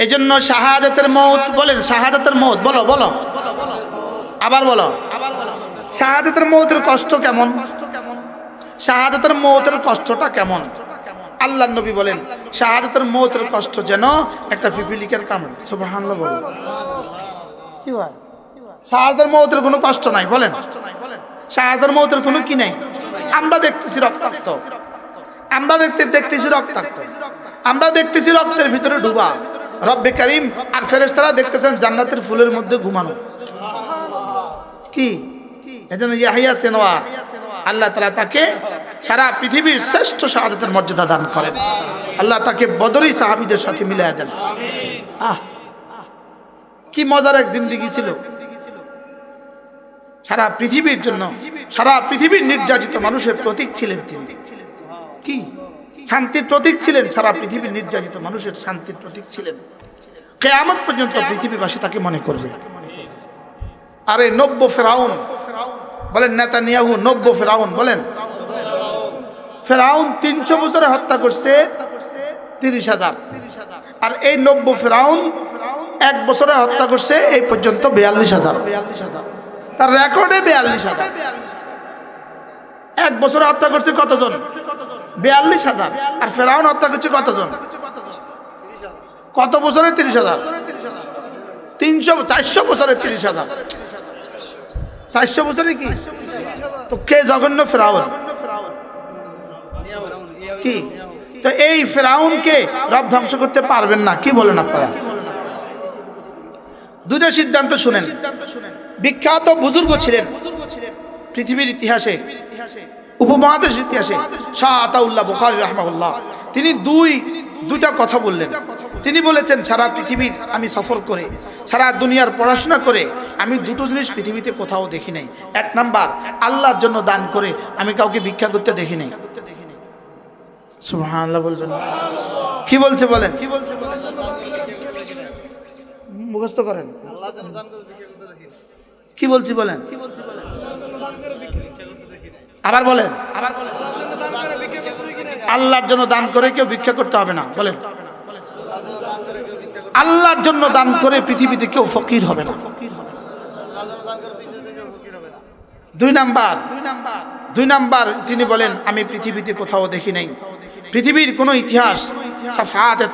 এজন্য শাহাদাতের মউত বলেন, শাহাদাতের মউত বলো বলো, আবার বলো। শাহাদাতের মউতের কষ্ট কেমন? শাহাদাতের মউতের কষ্টটা কেমন? আল্লাহর নবী বলেন শাহাদাতের মউতের কষ্ট যেন একটা পিপিলিকার কামড়। সুবহানাল্লাহ বলো। কি হয়? শাহাদাতের মউতের কোনো কষ্ট নাই বলেন। শাহাদাতের মউতের কোনো কি নাই? আমরা দেখতেছি রক্তাক্ত, আমরা দেখতেছি রক্তাক্ত, আমরা দেখতেছি রক্তের ভিতরে ডুবা রব্বে কারীম আর ফেরেশতারা দেখতেছেন জান্নাতের ফুলের মধ্যে ঘুমানো। কি এজন্য ইয়াহইয়া সিনওয়া আল্লাহ তাআলা তাকে সারা পৃথিবীর শ্রেষ্ঠ শাহাদাতের মর্যাদা দান করেন। আল্লাহ তাকে বদরি সাহাবীদের সাথে মিলায়া দেন। আহ কি মজার এক জিন্দেগি ছিল। সারা পৃথিবীর জন্য, সারা পৃথিবীর নির্যাতিত মানুষের প্রতীক ছিলেন তিনি। কি শান্তির প্রতীক ছিলেন, সারা পৃথিবীর নির্যাতিত মানুষের শান্তির প্রতীক ছিলেন। কিয়ামত পর্যন্ত পৃথিবীবাসী তাকে মনে করবে। আরে নব্য ফেরাউন বলেন, নেতানিয়াহু নব্য ফেরাউন বলেন। ফেরাউন 300 বছরে হত্যা করছে 30,000, আর এই নব্য ফেরাউন 1 বছরে হত্যা করছে এই পর্যন্ত 42,000। তার রেকর্ডে 42,000। 1 বছরে হত্যা করছে কতজন? 42,000। আর ফেরাউন হত্যা করছে কতজন? কত বছরে? 30,000। 400 বছরে 30,000। 400 বছরে কি? তো কে জঘন্য ফেরাউন? কি তো এই ফেরাউনকে রব ধ্বংস করতে পারবেন না? কি বলেন আপনারা? দুটো সিদ্ধান্ত শুনেন। বিখ্যাত বুজুর্গ ছিলেন পৃথিবীর ইতিহাসে, উপমহাদেশ ইতিহাসে, শাহ আতাউল্লাহ বুখারী রাহমাহুল্লাহ। তিনি দুইটা কথা বললেন। তিনি বলেছেন সারা পৃথিবীর আমি সফর করে, সারা দুনিয়ার পড়াশোনা করে আমি দুটো জিনিস পৃথিবীতে কোথাও দেখি নাই। 1 নাম্বার, আল্লাহর জন্য দান করে আমি কাউকে ভিক্ষা করতে দেখি নাই। সুবহানাল্লাহ বলবেন। কি বলছে বলেন? কি বলছে বলেন? মুখস্থ করেন। কি বলছি বলেন? আবার বলেন, আবার বলেন। আল্লাহর জন্য দান করে কেউ ভিক্ষা করতে হবে না বলেন। আল্লাহর জন্য দান করে পৃথিবীতে কেউ ফকির হবে না। 2 নাম্বার তিনি বলেন আমি পৃথিবীতে কোথাও দেখি নাই, পৃথিবীর কোনো ইতিহাস সাফাতে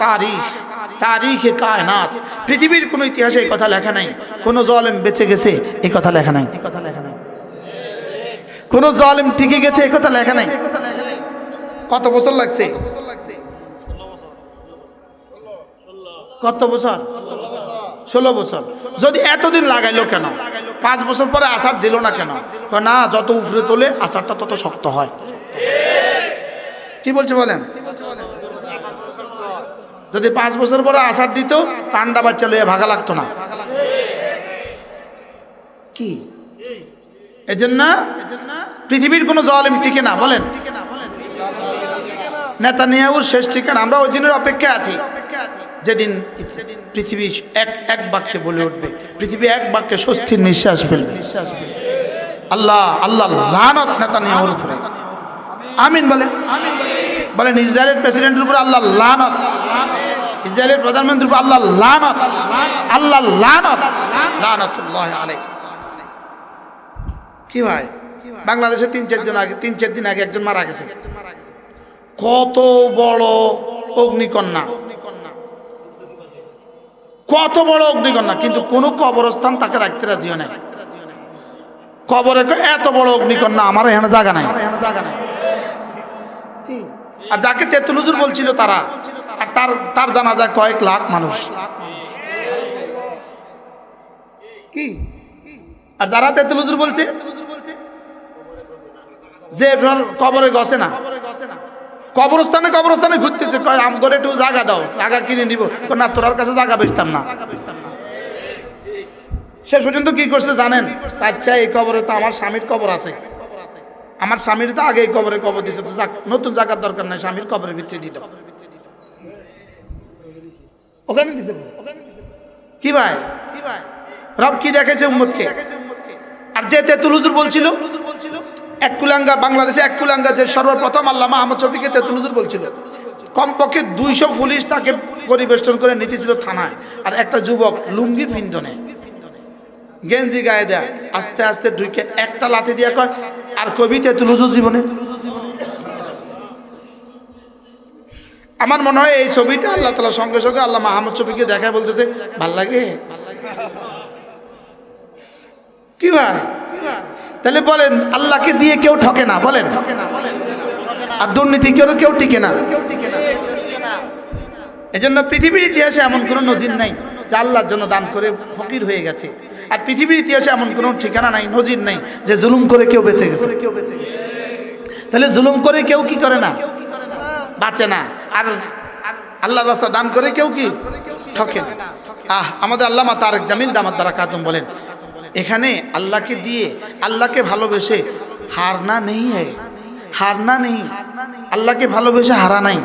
তারিখে কায়নাত, পৃথিবীর কোনো ইতিহাসে এই কথা লেখা নাই কোনো জালেম বেঁচে গেছে, এই কথা লেখা নাই। কোনো জালেম টিকে গেছে, এই কথা লেখা নাই। কত বছর লাগছে? কত বছর? 16 বছর। যদি এতদিন লাগাইলো কেন? 5 বছর পরে আসার দিল না কেন? না, যত উপরে তোলে আসারটা তত শক্ত হয়। কি বলছে বলেন? যদি 5 বছর পরে আসার দিত পান্ডা বাচ্চা লইয়া ভাগা লাগতো না। কি এজন্য পৃথিবীর কোনো জালেম টিকে না বলেন। নেতানিয়াহুর শেষ ঠিকানা। আমরা ওই দিনের অপেক্ষা আছি যেদিন পৃথিবী এক বাক্যে বলে উঠবে, পৃথিবী এক বাক্যে স্বস্তির নিঃশ্বাস ফেলবে। আল্লাহ আল্লাহ লানত নেতানিয়াহুর উপরে। আমিন বলেন। বলেন ইসরায়েলের প্রেসিডেন্টের উপর আল্লাহ লানত, ইসরায়েলের প্রধানমন্ত্রীর উপর আল্লাহ লানত, আল্লাহ লানত, লানাতুল্লাহি আলাইহি। কি ভাই, বাংলাদেশে 3-4 দিন আগে একজন মারা গেছে। কত বড় অগ্নিকন্যা, কত বড় অগ্নিকন্যা, কিন্তু কোন কবরস্থান তাকে রাখতে রাজি হয় না। কবরে এত বড় অগ্নিকন্যা, আমার এখানে জায়গা নাই। আর যাকে তেতুল হুজুর বলছিল তারা, আর তার জানাজা কয়েক লাখ মানুষ। কি আর যারা তেতুল হুজুর বলছে যে কবরে গসে না, কবরস্থানে ঘুরতেছে, কয় আম করে একটু জায়গা দাও, জায়গা কিনে নিব না, তোরার কাছে জায়গা বেচতাম না। শেষ পর্যন্ত কি করছে জানেন? আচ্ছা এই কবরে তো আমার স্বামীর কবর আছে, আমার স্বামীর তো আগে এই কবরে কবর দিছে, তো নতুন জায়গার দরকার নাই, স্বামীর কবরের ভিতরে দিত, ওখানে দিছে। কি ভাই, রব কি দেখেছে উম্মতকে? আর যে তেতুল হুজুর বলছিল এক কুলাঙ্গা, বাংলাদেশে এক কুলাঙ্গা যে সর্বপ্রথম আল্লামা আহমদ শফীকে তেতুল হুজুর বলছিল, কমপক্ষে 200 পুলিশ তাকে পরিবেষ্টন করে নিতেছিল থানায়, আর একটা যুবক লুঙ্গি পিন্ধনে গেঞ্জি গায়ে দেয়, আস্তে আস্তে ঢুকে একটা লাথি দিয়ে কয় আর কবিতে তুলুজু জীবনে। আমার মনে হয় এই ছবিটা আল্লাহ তাআলা সঙ্গে সঙ্গে আল্লাহ মাহমুদ ছবিকে দেখা বলতেছে ভাল লাগে কি ভাই? তাহলে বলেন আল্লাহকে দিয়ে কেউ ঠকে না, বলেন, আর দুর্নীতি কেউ টিকে না। এজন্য পৃথিবীর ইতিহাসে এমন কোনো নজির নাই যে আল্লাহর জন্য দান করে ফকির হয়ে গেছে, আর পৃথিবীর ইতিহাসে এমন কোনো ঠিকানা নাই, নজির নাই যে জুলুম করে কেউ বেঁচে গেছে। তাহলে জুলুম করে কেউ কি করে না, বাঁচে না, আর আল্লাহর রাস্তা দান করে কেউ কি ঠকে না। আমাদের আল্লামা তারেক জামিল দামাত বারাকাতুহু বলেন, এখানে আল্লাহকে দিয়ে আল্লাহকে ভালোবেসে হারনা নেই, হারনা নেই, আল্লাহকে ভালোবেসে হারা নাই,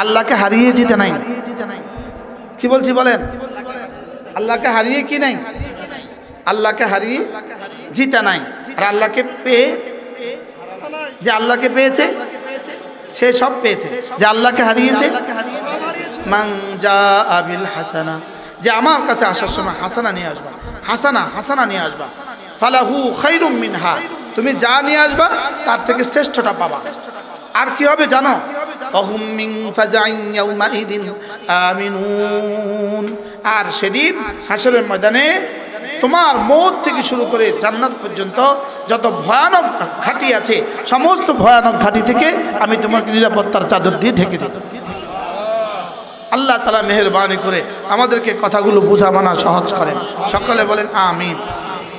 আল্লাহকে হারিয়ে জিতে নাই। কি বলছি বলেন? আল্লাহকে হারিয়ে কি নাই, আল্লাহকে হারিয়ে জিতে নাই। আর আল্লাহকে পেয়ে, যে আল্লাহকে পেয়েছে সে সব পেয়েছে, যে আল্লাহকে হারিয়েছে মান জাআ বিল হাসানা, যে আমার কাছে আসার সময় হাসানা নিয়ে আসবা, হাসানা নিয়ে আসবা, ফালাহু খায়রুম মিনহা, তুমি যা নিয়ে আসবা তার থেকে শ্রেষ্ঠটা পাবা। আর কি হবে জানো? অহুম মিন ফাজাইন ইয়াউমাইদিন আমিনুন, আর সেদিন হাসরের ময়দানে তোমার মৌত থেকে শুরু করে জান্নাত পর্যন্ত যত ভয়ানক ঘাঁটি আছে, সমস্ত ভয়ানক ঘাঁটি থেকে আমি তোমাকে নিরাপত্তার চাদর দিয়ে ঢেকে দেব। আল্লাহ তাআলা মেহেরবানি করে আমাদেরকে কথাগুলো বোঝা মানা সহজ করেন। সকলে বলেন আমিন।